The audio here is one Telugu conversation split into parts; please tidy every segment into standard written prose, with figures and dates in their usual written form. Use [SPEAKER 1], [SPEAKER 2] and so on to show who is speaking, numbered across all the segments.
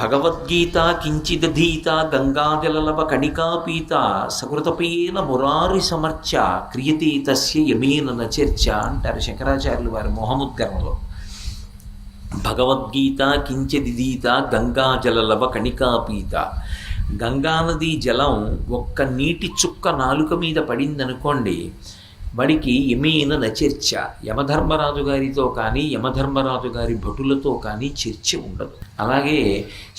[SPEAKER 1] భగవద్గీత కించిదధీత గంగాజలలవ కణికాపీత సకృతపయేన మురారి సమర్చ క్రియతే తస్య యమేన నచర్చ అంటారు శంకరాచార్యులు వారి మోహముద్గరంలో. భగవద్గీత కించిదధీత గంగాజలలవ కణికాపీత. గంగానదీ జలం ఒక్క నీటి చుక్క నాలుక మీద పడిందనుకోండి, వాడికి యమేన నచర్చ, యమధర్మరాజు గారితో కానీ యమధర్మరాజు గారి భటులతో కానీ చర్చ ఉండదు. అలాగే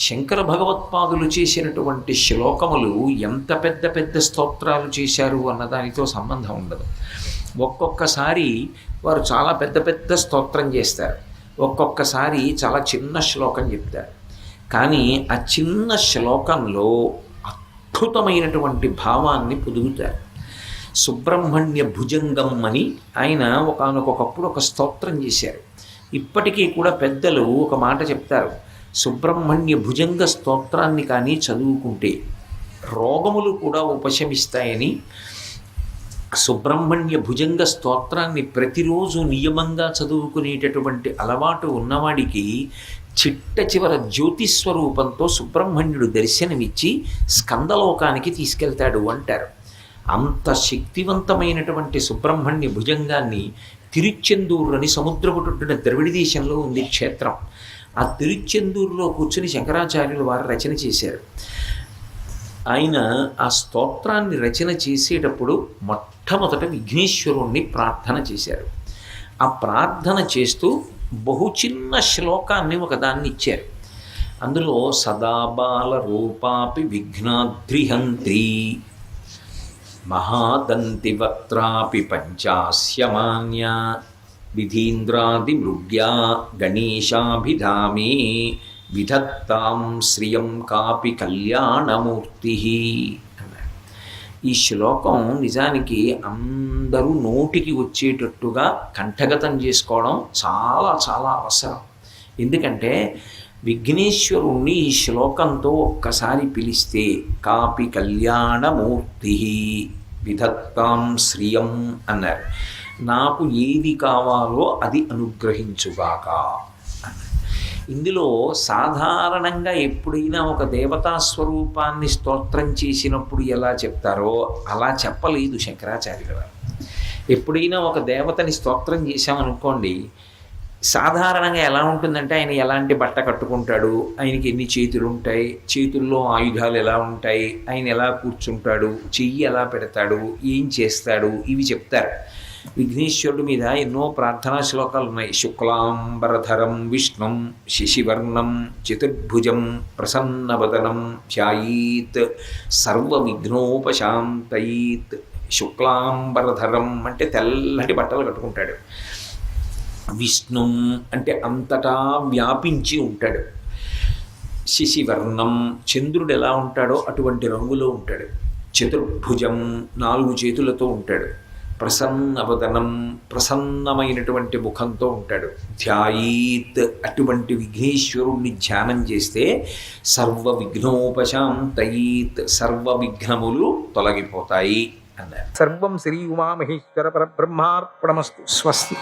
[SPEAKER 1] శంకర భగవత్పాదులు చేసినటువంటి శ్లోకములు ఎంత పెద్ద పెద్ద స్తోత్రాలు చేశారు అన్నదానితో సంబంధం ఉండదు. ఒక్కొక్కసారి వారు చాలా పెద్ద పెద్ద స్తోత్రం చేస్తారు, ఒక్కొక్కసారి చాలా చిన్న శ్లోకం చెప్తారు. కానీ ఆ చిన్న శ్లోకంలో అద్భుతమైనటువంటి భావాన్ని పొదుగుతారు. సుబ్రహ్మణ్య భుజంగం అని ఆయన ఒకానొకప్పుడు ఒక స్తోత్రం చేశారు. ఇప్పటికీ కూడా పెద్దలు ఒక మాట చెప్తారు, సుబ్రహ్మణ్య భుజంగ స్తోత్రాన్ని కానీ చదువుకుంటే రోగములు కూడా ఉపశమిస్తాయని. సుబ్రహ్మణ్య భుజంగ స్తోత్రాన్ని ప్రతిరోజు నియమంగా చదువుకునేటటువంటి అలవాటు ఉన్నవాడికి చిట్ట చివర జ్యోతిస్వరూపంతో సుబ్రహ్మణ్యుడు దర్శనమిచ్చి స్కందలోకానికి తీసుకెళ్తాడు అంటారు. అంత శక్తివంతమైనటువంటి సుబ్రహ్మణ్య భుజంగాన్ని తిరుచెందూరు అని సముద్రపుటున ద్రవిడ దేశంలో ఉంది క్షేత్రం. ఆ తిరుచెందూరులో కూర్చుని శంకరాచార్యులు వారు రచన చేశారు. ఆయన ఆ స్తోత్రాన్ని రచన చేసేటప్పుడు మొట్టమొదట విఘ్నేశ్వరుణ్ణి ప్రార్థన చేశారు. ఆ ప్రార్థన చేస్తూ బహు చిన్న శ్లోకాన్ని ఒకదాన్ని ఇచ్చారు. అందులో సదాబాల రూపాపి విఘ్నాద్రిహంత్రి మహాదంతి వక్త్రాపి పంచాస్యమాన్య విధీంద్రాది మృగ్యా గణేశాభిధామే విధత్తాం శ్రియం కాపి కళ్యాణమూర్తి అన్నారు. ఈ శ్లోకం నిజానికి అందరూ నోటికి వచ్చేటట్టుగా కంఠగతం చేసుకోవడం చాలా చాలా అవసరం. ఎందుకంటే విఘ్నేశ్వరుణ్ణి ఈ శ్లోకంతో ఒక్కసారి పిలిస్తే కాపి కళ్యాణమూర్తి విధత్తాం శ్రియం అన్నారు. నాకు ఏది కావాలో అది అనుగ్రహించుగాక అన్నారు. ఇందులో సాధారణంగా ఎప్పుడైనా ఒక దేవతా స్వరూపాన్ని స్తోత్రం చేసినప్పుడు ఎలా చెప్తారో అలా చెప్పలేదు శంకరాచార్యుల వారు. ఎప్పుడైనా ఒక దేవతని స్తోత్రం చేశామనుకోండి, సాధారణంగా ఎలా ఉంటుందంటే ఆయన ఎలాంటి బట్ట కట్టుకుంటాడు, ఆయనకి ఎన్ని చేతులు ఉంటాయి, చేతుల్లో ఆయుధాలు ఎలా ఉంటాయి, ఆయన ఎలా కూర్చుంటాడు, చెయ్యి ఎలా పెడతాడు, ఏం చేస్తాడు, ఇవి చెప్తారు. విఘ్నేశ్వరుడి మీద ఎన్నో ప్రార్థనా శ్లోకాలు ఉన్నాయి. శుక్లాంబరధరం విష్ణుం శశివర్ణం చతుర్భుజం ప్రసన్నవదనం ధ్యాయీత్ సర్వ విఘ్నోపశాంతయీత్. శుక్లాంబరధరం అంటే తెల్లటి బట్టలు కట్టుకుంటాడు. విష్ణుం అంటే అంతటా వ్యాపించి ఉంటాడు. శశివర్ణం చంద్రుడు ఎలా ఉంటాడో అటువంటి రంగులో ఉంటాడు. చతుర్భుజం 4 చేతులతో ఉంటాడు. ప్రసన్నవదనం ప్రసన్నమైనటువంటి ముఖంతో ఉంటాడు. ధ్యాయీత్ అటువంటి విఘ్నేశ్వరుణ్ణి ధ్యానం చేస్తే సర్వ విఘ్నోపశాంతయీత్ సర్వ విఘ్నములు తొలగిపోతాయి అన్నారు.
[SPEAKER 2] సర్వం శ్రీ ఉమామహేశ్వర పరబ్రహ్మార్పణమస్తు. స్వస్తి.